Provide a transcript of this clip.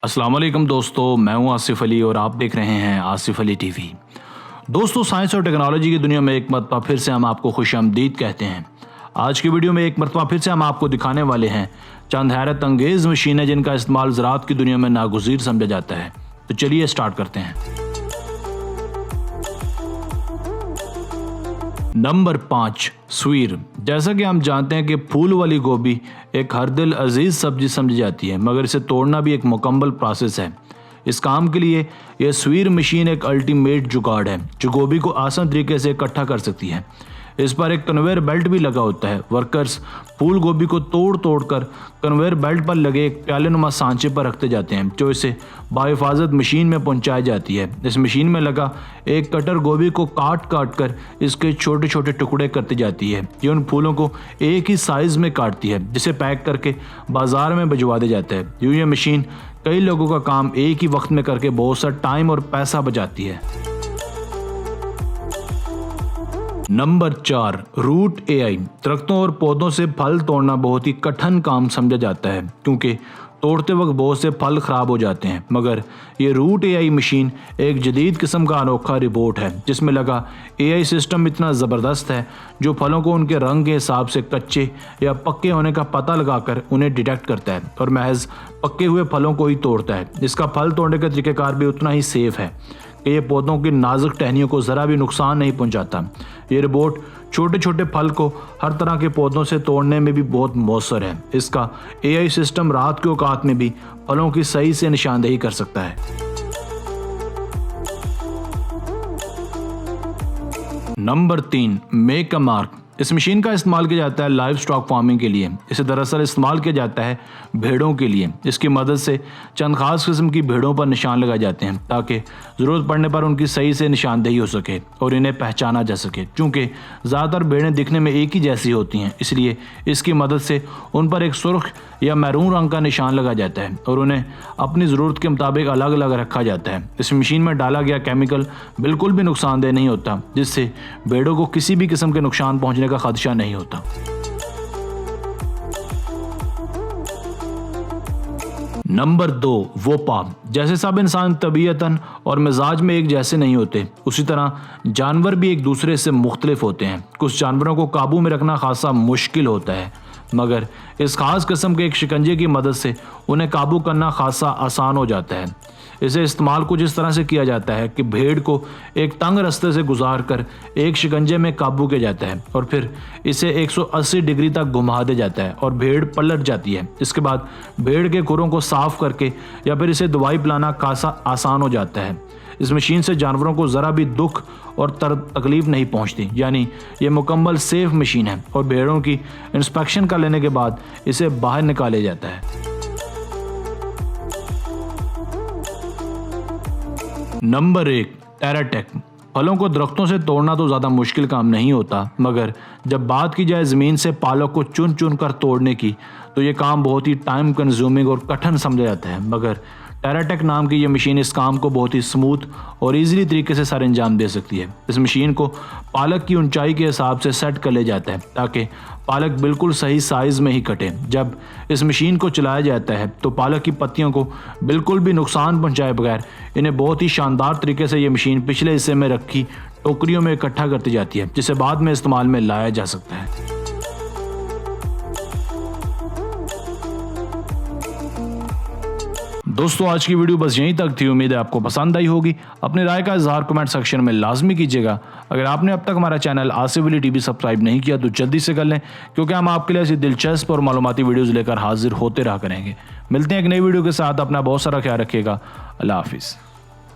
अस्सलाम वालेकुम दोस्तों, मैं हूं आसिफ अली और आप देख रहे हैं आसिफ अली टीवी। दोस्तों, साइंस और टेक्नोलॉजी की दुनिया में एक मरतबा फिर से हम आपको खुशामदीद कहते हैं। आज की वीडियो में एक मरतबा फिर से हम आपको दिखाने वाले हैं चंद हैरत अंगेज मशीनें जिनका इस्तेमाल ज़राअत की दुनिया में नागुज़ीर समझा जाता है। तो चलिए स्टार्ट करते हैं। नंबर 5, स्वीर। जैसा कि हम जानते हैं कि फूल वाली गोभी एक हर दिल अजीज सब्जी समझी जाती है, मगर इसे तोड़ना भी एक मुकम्मल प्रोसेस है। इस काम के लिए यह स्वीर मशीन एक अल्टीमेट जुगाड़ है जो गोभी को आसान तरीके से इकट्ठा कर सकती है। इस पर एक कन्वेयर बेल्ट भी लगा होता है। वर्कर्स फूल गोभी को तोड़ तोड़ कर कन्वेयर बेल्ट पर लगे एक प्यालेनुमा सांचे पर रखते जाते हैं जो इसे बाहिफाजत मशीन में पहुंचाई जाती है। इस मशीन में लगा एक कटर गोभी को काट काट कर इसके छोटे छोटे टुकड़े करती जाती है। ये उन फूलों को एक ही साइज़ में काटती है जिसे पैक करके बाजार में भिजवा दिया जाता है। यूँ ये मशीन कई लोगों का काम एक ही वक्त में करके बहुत सा टाइम और पैसा बचाती है। Number 4, root AI. दरख्तों और पौधों से फल तोड़ना बहुत ही कठिन काम समझा जाता है क्योंकि तोड़ते वक्त बहुत से फल ख़राब हो जाते हैं, मगर ये रूट एआई मशीन एक जदीद किस्म का अनोखा रिपोर्ट है जिसमें लगा एआई सिस्टम इतना ज़बरदस्त है जो फलों को उनके रंग के हिसाब से कच्चे या पक्के होने का पता लगाकर उन्हें डिटेक्ट करता है और महज पक्के हुए फलों को ही तोड़ता है। इसका फल तोड़ने का तरीक़ाकार भी उतना ही सेफ है कि ये पौधों की नाजुक टहनियों को ज़रा भी नुकसान नहीं पहुंचाता। ये रोबोट छोटे छोटे फल को हर तरह के पौधों से तोड़ने में भी बहुत मौसर है। इसका एआई सिस्टम रात के औकात में भी फलों की सही से निशानदेही कर सकता है। Number 3, make a mark. इस मशीन का इस्तेमाल किया जाता है लाइव स्टॉक फार्मिंग के लिए। इसे दरअसल इस्तेमाल किया जाता है भेड़ों के लिए। इसकी मदद से चंद खास किस्म की भेड़ों पर निशान लगाए जाते हैं ताकि ज़रूरत पड़ने पर उनकी सही से निशानदेही हो सके और इन्हें पहचाना जा सके। चूँकि ज़्यादातर भेड़ें दिखने में एक ही जैसी होती हैं, इसलिए इसकी मदद से उन पर एक सुर्ख या मैरून रंग का निशान लगाया जाता है और उन्हें अपनी ज़रूरत के मुताबिक अलग अलग रखा जाता है। इस मशीन में डाला गया केमिकल बिल्कुल भी नुकसानदेह नहीं होता, जिससे भेड़ों को किसी भी किस्म के नुकसान पहुँचने का खदशा नहीं होता। नंबर 2, वोपा। जैसे सब इंसान तबीयतन और मिजाज में एक जैसे नहीं होते, उसी तरह जानवर भी एक दूसरे से मुख्तलिफ होते हैं। कुछ जानवरों को काबू में रखना खासा मुश्किल होता है, मगर इस खास किस्म के एक शिकंजे की मदद से उन्हें काबू करना खासा आसान हो जाता है। इसे इस्तेमाल कुछ इस तरह से किया जाता है कि भेड़ को एक तंग रास्ते से गुजार कर एक शिकंजे में काबू किया जाता है और फिर इसे 180 डिग्री तक घुमा दिया जाता है और भेड़ पलट जाती है। इसके बाद भेड़ के खुरों को साफ करके या फिर इसे दवाई पिलाना खासा आसान हो जाता है। इस मशीन से जानवरों को ज़रा भी दुख और तकलीफ नहीं पहुंचती, यानी ये मुकम्मल सेफ मशीन है और भेड़ों की इंस्पेक्शन कर लेने के बाद इसे बाहर निकाला जाता है। नंबर 1, टेराटेक। फलों को दरख्तों से तोड़ना तो ज़्यादा मुश्किल काम नहीं होता, मगर जब बात की जाए ज़मीन से पालक को चुन चुन कर तोड़ने की तो ये काम बहुत ही टाइम कंज्यूमिंग और कठिन समझा जाता है। मगर टेराटेक नाम की ये मशीन इस काम को बहुत ही स्मूथ और इजीली तरीके से सर अंजाम दे सकती है। इस मशीन को पालक की ऊंचाई के हिसाब से सेट कर लिया जाता है ताकि पालक बिल्कुल सही साइज़ में ही कटे। जब इस मशीन को चलाया जाता है तो पालक की पत्तियों को बिल्कुल भी नुकसान पहुंचाए बगैर इन्हें बहुत ही शानदार तरीके से ये मशीन पिछले हिस्से में रखी टोकरियों में इकट्ठा करती जाती है, जिसे बाद में इस्तेमाल में लाया जा सकता है। दोस्तों, आज की वीडियो बस यहीं तक थी। उम्मीद है आपको पसंद आई होगी। अपनी राय का इजहार कमेंट सेक्शन में लाजमी कीजिएगा। अगर आपने अब तक हमारा channel Asif Ali TV subscribe नहीं किया तो जल्दी से कर लें, क्योंकि हम आपके लिए ऐसी दिलचस्प और मालूमाती वीडियोज़ लेकर हाजिर होते रहा करेंगे। मिलते हैं एक नई वीडियो के साथ। अपना बहुत सारा ख्याल रखिएगा। अल्लाह हाफिज़।